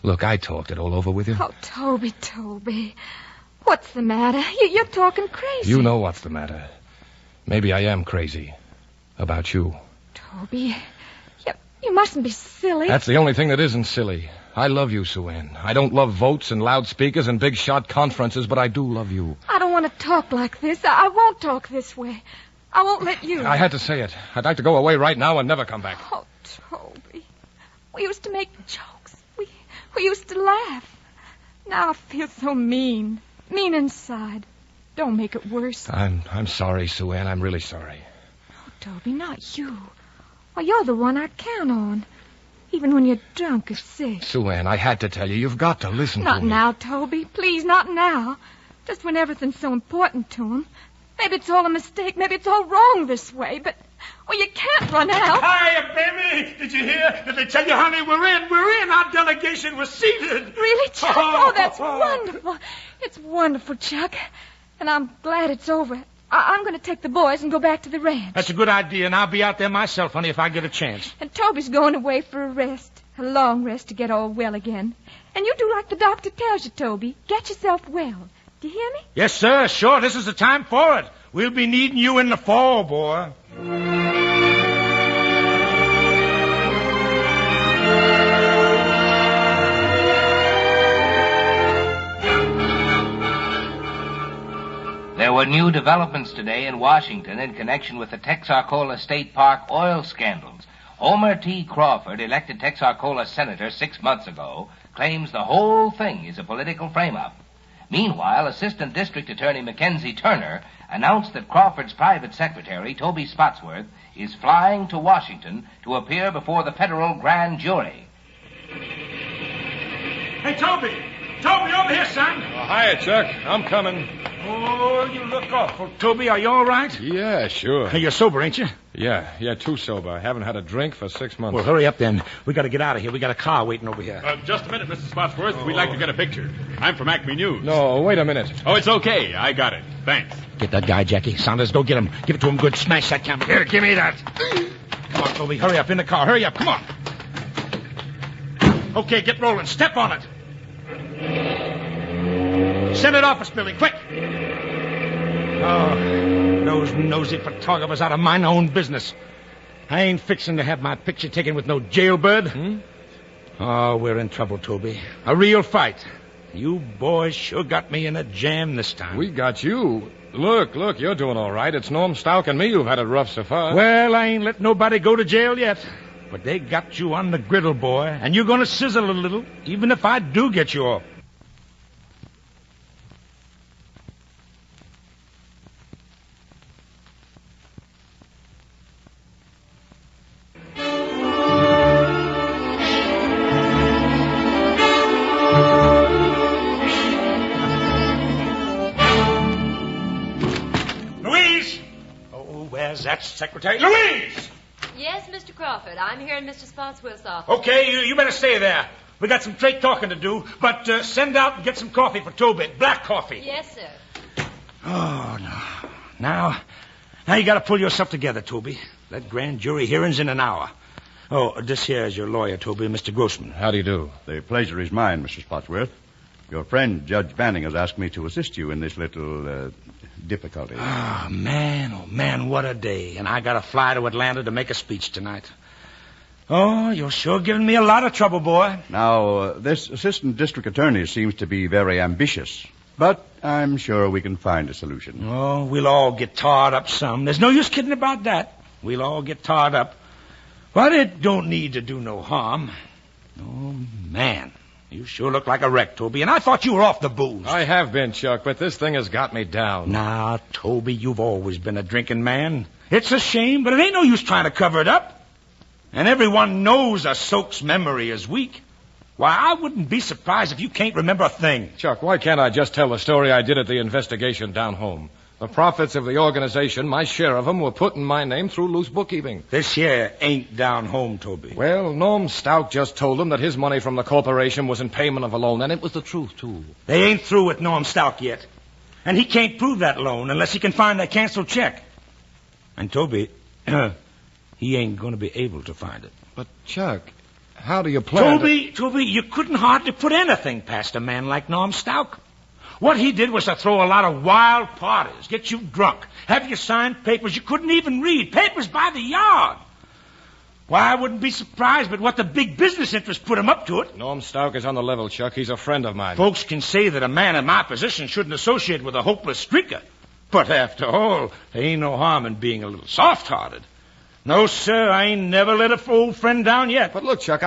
Look, I talked it all over with you. Oh, Toby. What's the matter? You're talking crazy. You know what's the matter. Maybe I am crazy. About you. Toby, you mustn't be silly. That's the only thing that isn't silly. I love you, Sue Ann. I don't love votes and loudspeakers and big-shot conferences, but I do love you. I don't want to talk like this. I won't talk this way. I won't let you. I had to say it. I'd like to go away right now and never come back. Oh, Toby. We used to make jokes. We used to laugh. Now I feel so mean. Mean inside. Don't make it worse. I'm sorry, Sue Ann. I'm really sorry. Oh, Toby, not you. Well, you're the one I count on. Even when you're drunk or sick. Sue Ann, I had to tell you. You've got to listen to me. Not now, Toby. Please, not now. Just when everything's so important to him. Maybe it's all a mistake. Maybe it's all wrong this way. But, well, you can't run out. Hiya, baby. Did you hear? Did they tell you, honey? We're in. Our delegation was seated. Really, Chuck? Oh, that's wonderful. It's wonderful, Chuck. And I'm glad it's over. I'm going to take the boys and go back to the ranch. That's a good idea, and I'll be out there myself, honey, if I get a chance. And Toby's going away for a rest. A long rest to get all well again. And you do like the doctor tells you, Toby. Get yourself well. Do you hear me? Yes, sir. Sure, this is the time for it. We'll be needing you in the fall, boy. There were new developments today in Washington in connection with the Texarkana State Park oil scandals. Homer T. Crawford, elected Texarkana senator 6 months ago, claims the whole thing is a political frame-up. Meanwhile, Assistant District Attorney Mackenzie Turner announced that Crawford's private secretary, Toby Spotsworth, is flying to Washington to appear before the federal grand jury. Hey, Toby! Toby, over here, son! Hiya, Chuck. I'm coming. Oh, you look awful. Toby, are you all right? Yeah, sure. Hey, you're sober, ain't you? Yeah, too sober. I haven't had a drink for 6 months. Well, hurry up then. We got to get out of here. We got a car waiting over here. Just a minute, Mr. Spotsworth. We'd like to get a picture. I'm from Acme News. No, wait a minute. Oh, it's okay. I got it. Thanks. Get that guy, Jackie. Saunders, go get him. Give it to him good. Smash that camera. Here, give me that. Come on, Toby. Hurry up in the car. Hurry up. Come on. Okay, get rolling. Step on it. Senate office building, quick. Oh, those nosy photographers out of my own business. I ain't fixing to have my picture taken with no jailbird. Oh, we're in trouble, Toby. A real fight. You boys sure got me in a jam this time. We got you. Look, you're doing all right. It's Norm Stalk and me who've had it rough so far. Well, I ain't let nobody go to jail yet. But they got you on the griddle, boy. And you're going to sizzle a little, even if I do get you off. That secretary. Louise! Yes, Mr. Crawford. I'm here in Mr. Spotsworth's office. Okay, you better stay there. We got some straight talking to do, but send out and get some coffee for Toby. Black coffee. Yes, sir. Oh, no. Now you got to pull yourself together, Toby. That grand jury hearing's in an hour. Oh, this here is your lawyer, Toby, Mr. Grossman. How do you do? The pleasure is mine, Mr. Spotsworth. Your friend, Judge Banning, has asked me to assist you in this little difficulty. Oh, man, what a day. And I got to fly to Atlanta to make a speech tonight. Oh, you're sure giving me a lot of trouble, boy. Now, this assistant district attorney seems to be very ambitious, but I'm sure we can find a solution. Oh, we'll all get tarred up some. There's no use kidding about that. We'll all get tarred up. But it don't need to do no harm. Oh, man. You sure look like a wreck, Toby, and I thought you were off the booze. I have been, Chuck, but this thing has got me down. Now, Toby, you've always been a drinking man. It's a shame, but it ain't no use trying to cover it up. And everyone knows a soak's memory is weak. Why, I wouldn't be surprised if you can't remember a thing. Chuck, why can't I just tell the story I did at the investigation down home? The profits of the organization, my share of them, were put in my name through loose bookkeeping. This here ain't down home, Toby. Well, Norm Stout just told them that his money from the corporation was in payment of a loan, and it was the truth, too. They ain't through with Norm Stout yet. And he can't prove that loan unless he can find that canceled check. And Toby, he ain't going to be able to find it. But, Chuck, how do you plan Toby, you couldn't hardly put anything past a man like Norm Stout. What he did was to throw a lot of wild parties, get you drunk, have you sign papers you couldn't even read, papers by the yard. Why, I wouldn't be surprised but what the big business interests put him up to it. Norm Stout is on the level, Chuck. He's a friend of mine. Folks can say that a man in my position shouldn't associate with a hopeless streaker. But after all, there ain't no harm in being a little soft-hearted. No, sir, I ain't never let a old friend down yet. But look, Chuck,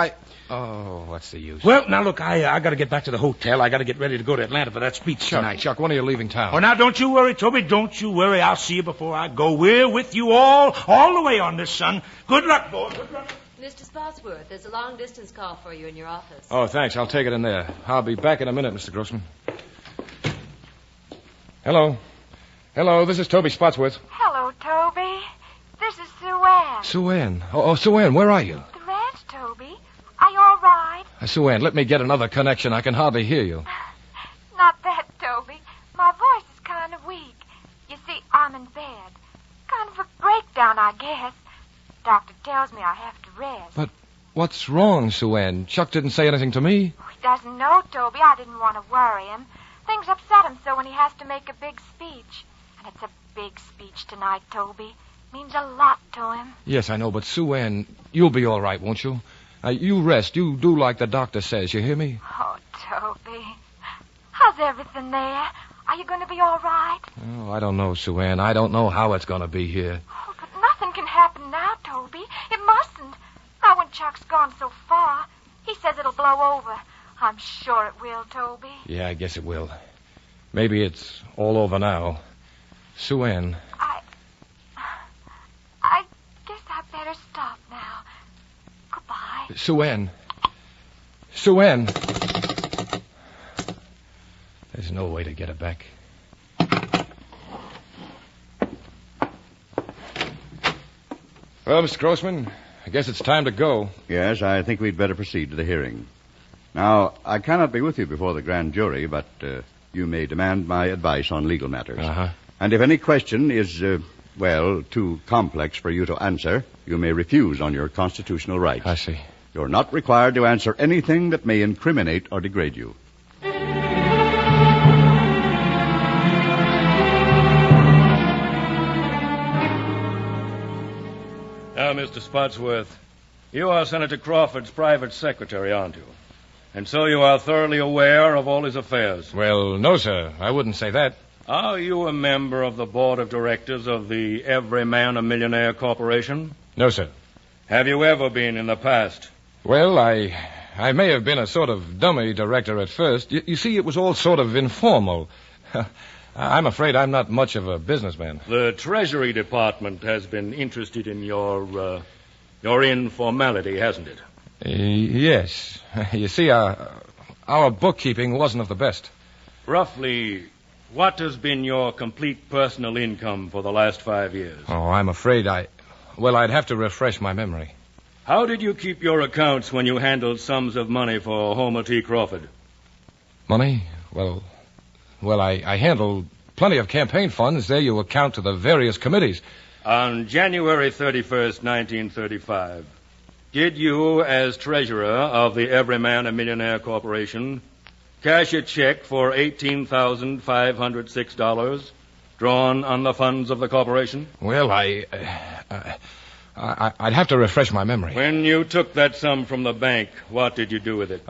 Oh, what's the use? Well, now, look, I got to get back to the hotel. I got to get ready to go to Atlanta for that speech tonight. Chuck, when are you leaving town? Oh, now, don't you worry, Toby. Don't you worry. I'll see you before I go. We're with you all the way on this, son. Good luck, boy. Good luck. Mr. Spotsworth, there's a long-distance call for you in your office. Oh, thanks. I'll take it in there. I'll be back in a minute, Mr. Grossman. Hello. Hello, this is Toby Spotsworth. Hello, Toby. This is Sue Ann. Sue Ann. Oh, Sue Ann, where are you? The ranch, Toby. Are you all right? Sue Ann, let me get another connection. I can hardly hear you. Not that, Toby. My voice is kind of weak. You see, I'm in bed. Kind of a breakdown, I guess. Doctor tells me I have to rest. But what's wrong, Sue Ann? Chuck didn't say anything to me. He doesn't know, Toby. I didn't want to worry him. Things upset him so when he has to make a big speech. And it's a big speech tonight, Toby. Means a lot to him. Yes, I know, but Sue Ann, you'll be all right, won't you? You rest. You do like the doctor says. You hear me? Oh, Toby. How's everything there? Are you going to be all right? Oh, I don't know, Sue Ann. I don't know how it's going to be here. Oh, but nothing can happen now, Toby. It mustn't. Not when Chuck's gone so far. He says it'll blow over. I'm sure it will, Toby. Yeah, I guess it will. Maybe it's all over now. Sue Ann. I guess I better stop now. Goodbye. Sue Ann. Sue Ann. There's no way to get her back. Well, Mr. Grossman, I guess it's time to go. Yes, I think we'd better proceed to the hearing. Now, I cannot be with you before the grand jury, but you may demand my advice on legal matters. Uh-huh. And if any question is, too complex for you to answer, you may refuse on your constitutional rights. I see. You're not required to answer anything that may incriminate or degrade you. Now, Mr. Spotsworth, you are Senator Crawford's private secretary, aren't you? And so you are thoroughly aware of all his affairs. Well, no, sir. I wouldn't say that. Are you a member of the board of directors of the Every Man a Millionaire Corporation? No, sir. Have you ever been in the past? Well, I may have been a sort of dummy director at first. You see, it was all sort of informal. I'm afraid I'm not much of a businessman. The Treasury Department has been interested in your informality, hasn't it? Yes. You see, our bookkeeping wasn't of the best. Roughly, what has been your complete personal income for the last 5 years? Oh, I'm afraid Well, I'd have to refresh my memory. How did you keep your accounts when you handled sums of money for Homer T. Crawford? Money? Well, I handled plenty of campaign funds. There you account to the various committees. On January 31st, 1935, did you, as treasurer of the Everyman a Millionaire Corporation, cash a check for $18,506 drawn on the funds of the corporation? Well, I'd have to refresh my memory. When you took that sum from the bank, what did you do with it?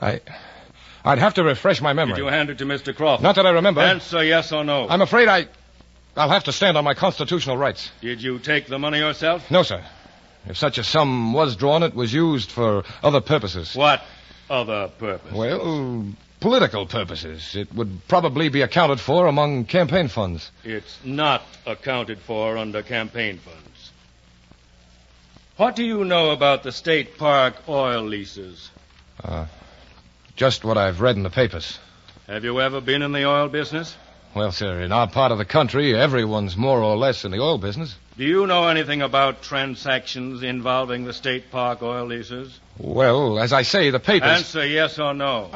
I'd have to refresh my memory. Did you hand it to Mr. Crawford? Not that I remember. Answer yes or no. I'm afraid I'll have to stand on my constitutional rights. Did you take the money yourself? No, sir. If such a sum was drawn, it was used for other purposes. What other purpose? Well, political purposes. It would probably be accounted for among campaign funds. It's not accounted for under campaign funds. What do you know about the State Park oil leases? Just what I've read in the papers. Have you ever been in the oil business? Well, sir, in our part of the country, everyone's more or less in the oil business. Do you know anything about transactions involving the State Park oil leases? Well, as I say, the papers... Answer yes or no.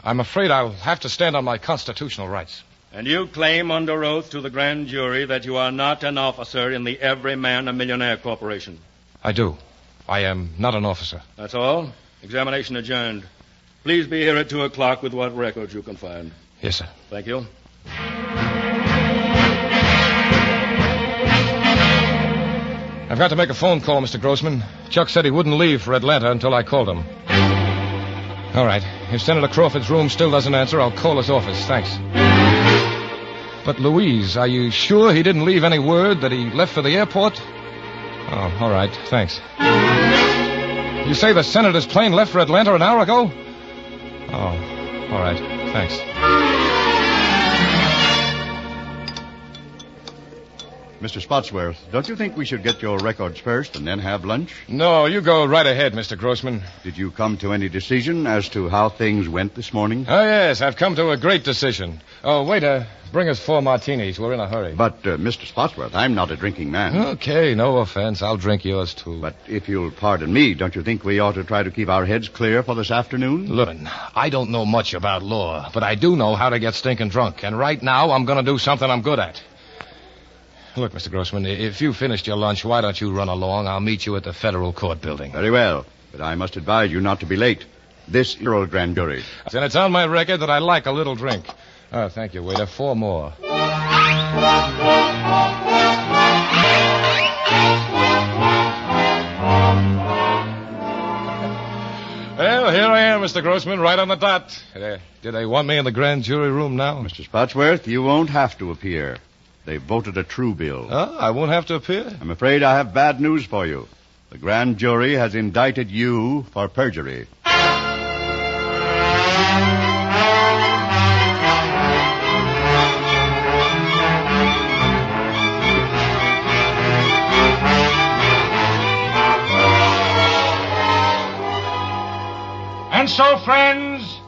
I'm afraid I'll have to stand on my constitutional rights. And you claim under oath to the grand jury that you are not an officer in the Everyman a Millionaire Corporation? I do. I am not an officer. That's all? Examination adjourned. Please be here at 2 o'clock with what records you can find. Yes, sir. Thank you. I've got to make a phone call, Mr. Grossman. Chuck said he wouldn't leave for Atlanta until I called him. All right. If Senator Crawford's room still doesn't answer, I'll call his office. Thanks. But, Louise, are you sure he didn't leave any word that he left for the airport? Oh, all right. Thanks. You say the senator's plane left for Atlanta an hour ago? Oh, all right. Thanks. Mr. Spotsworth, don't you think we should get your records first and then have lunch? No, you go right ahead, Mr. Grossman. Did you come to any decision as to how things went this morning? Oh, yes, I've come to a great decision. Oh, waiter, bring us 4 martinis. We're in a hurry. But, Mr. Spotsworth, I'm not a drinking man. Okay, no offense. I'll drink yours, too. But if you'll pardon me, don't you think we ought to try to keep our heads clear for this afternoon? Look, I don't know much about law, but I do know how to get stinking drunk. And right now, I'm going to do something I'm good at. Look, Mr. Grossman, if you finished your lunch, why don't you run along? I'll meet you at the Federal Court building. Very well, but I must advise you not to be late. This is your grand jury. Then it's on my record that I like a little drink. Oh, thank you, waiter. 4 more. Well, here I am, Mr. Grossman, right on the dot. Did they want me in the grand jury room now? Mr. Spotsworth, you won't have to appear. They voted a true bill. Oh, I won't have to appear? I'm afraid I have bad news for you. The grand jury has indicted you for perjury. And so, friends,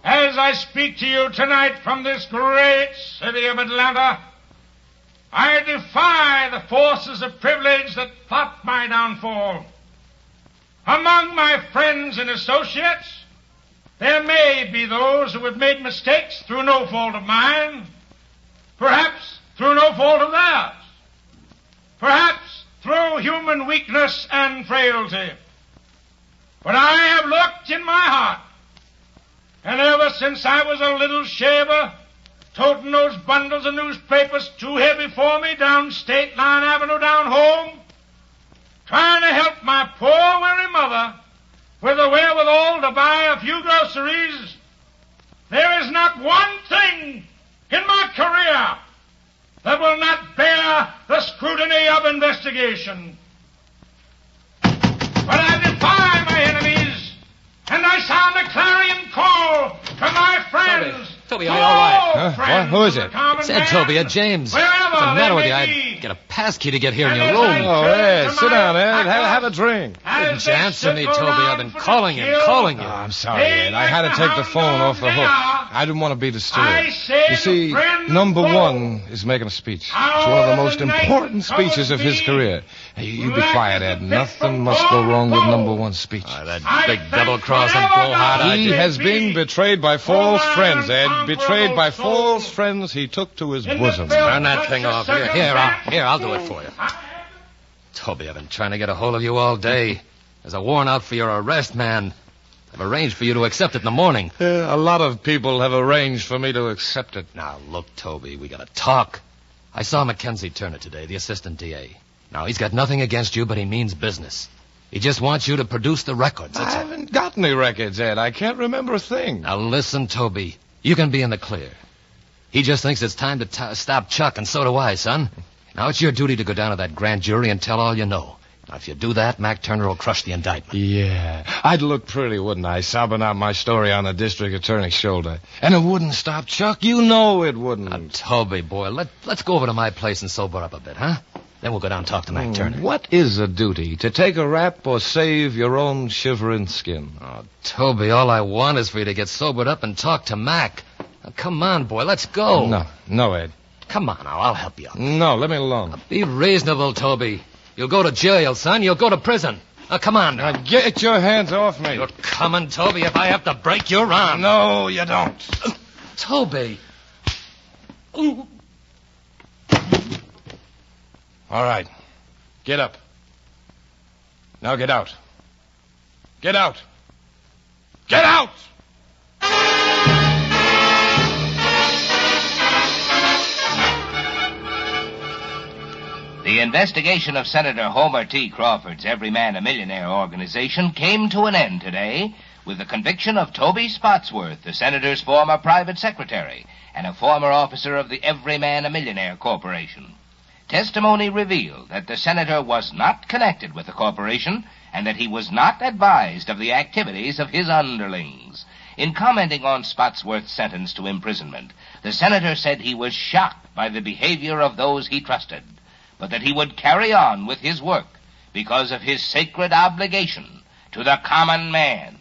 as I speak to you tonight from this great city of Atlanta, I defy the forces of privilege that plot my downfall. Among my friends and associates, there may be those who have made mistakes through no fault of mine, perhaps through no fault of theirs, perhaps through human weakness and frailty. But I have looked in my heart, and ever since I was a little shaver, toting those bundles of newspapers too heavy for me down State Line Avenue down home, trying to help my poor weary mother with the wherewithal to buy a few groceries, there is not one thing in my career that will not bear the scrutiny of investigation. But I defy my enemies, and I sound a clarion call to my friends. Toby, are you all right? What? Who is it? It's Ed, Toby, Ed James. What's the matter with you? I get a passkey to get here in your room. Oh, Ed, sit down, Ed. Have a drink. Didn't you answer me, Toby? I've been calling you. Oh, I'm sorry, Ed. I had to take the phone off the hook. I didn't want to be disturbed. I said You see, friend number foe. one is making a speech. It's one of the most important speeches of his career. Hey, you be quiet, Ed. Nothing must go wrong with number one's speech. That big double-crossing foolhardy. He has been betrayed by false friends, Ed. Betrayed by false friends he took to his bosom. Turn that thing off. Here, I'll do it for you. Toby, I've been trying to get a hold of you all day. There's a warrant out for your arrest, man. I've arranged for you to accept it in the morning. A lot of people have arranged for me to accept it. Now, look, Toby, we gotta talk. I saw Mackenzie Turner today, the assistant DA. Now, he's got nothing against you, but he means business. He just wants you to produce the records. I haven't got any records, Ed. I can't remember a thing. Now, listen, Toby. You can be in the clear. He just thinks it's time to stop Chuck, and so do I, son. Now, it's your duty to go down to that grand jury and tell all you know. Now, if you do that, Mac Turner will crush the indictment. Yeah. I'd look pretty, wouldn't I, sobbing out my story on the district attorney's shoulder. And it wouldn't stop Chuck. You know it wouldn't. Now, Toby, boy, let's go over to my place and sober up a bit, huh? Then we'll go down and talk to Mac Turner. What is a duty? To take a rap or save your own shivering skin? Oh, Toby, all I want is for you to get sobered up and talk to Mac. Now, come on, boy, let's go. No, Ed. Come on now, I'll help you. No, let me alone. Now, be reasonable, Toby. You'll go to jail, son. You'll go to prison. Now, come on. Now, get your hands off me. You're coming, Toby, if I have to break your arm. No, you don't. Toby. All right. Get up. Now get out. Get out. Get out! The investigation of Senator Homer T. Crawford's Every Man a Millionaire organization came to an end today with the conviction of Toby Spotsworth, the senator's former private secretary and a former officer of the Every Man a Millionaire Corporation. Testimony revealed that the senator was not connected with the corporation and that he was not advised of the activities of his underlings. In commenting on Spotsworth's sentence to imprisonment, the senator said he was shocked by the behavior of those he trusted, but that he would carry on with his work because of his sacred obligation to the common man.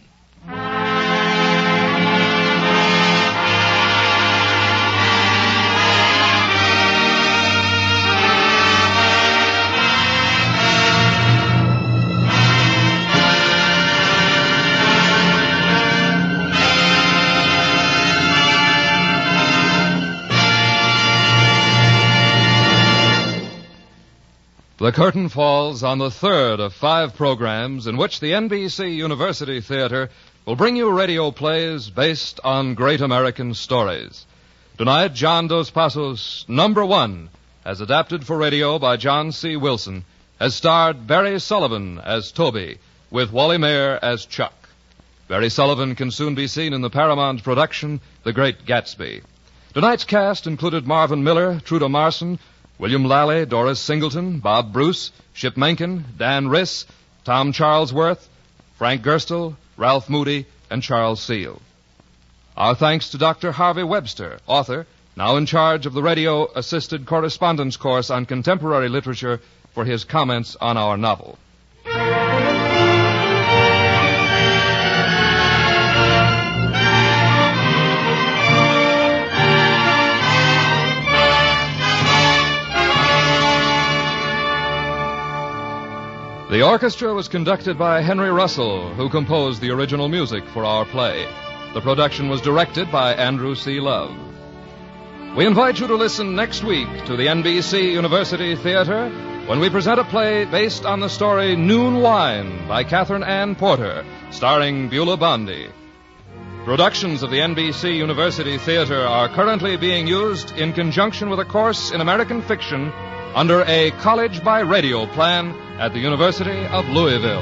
The curtain falls on the third of 5 programs in which the NBC University Theater will bring you radio plays based on great American stories. Tonight, John Dos Passos' Number One, as adapted for radio by John C. Wilson, has starred Barry Sullivan as Toby, with Wally Mayer as Chuck. Barry Sullivan can soon be seen in the Paramount production, The Great Gatsby. Tonight's cast included Marvin Miller, Truda Marson, William Lally, Doris Singleton, Bob Bruce, Ship Menken, Dan Riss, Tom Charlesworth, Frank Gerstle, Ralph Moody, and Charles Seal. Our thanks to Dr. Harvey Webster, author, now in charge of the radio-assisted correspondence course on contemporary literature, for his comments on our novel. The orchestra was conducted by Henry Russell, who composed the original music for our play. The production was directed by Andrew C. Love. We invite you to listen next week to the NBC University Theater when we present a play based on the story Noon Wine by Catherine Ann Porter, starring Beulah Bondi. Productions of the NBC University Theater are currently being used in conjunction with a course in American fiction under a college by radio plan at the University of Louisville.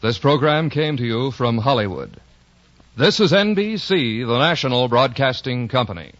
This program came to you from Hollywood. This is NBC, the national broadcasting company.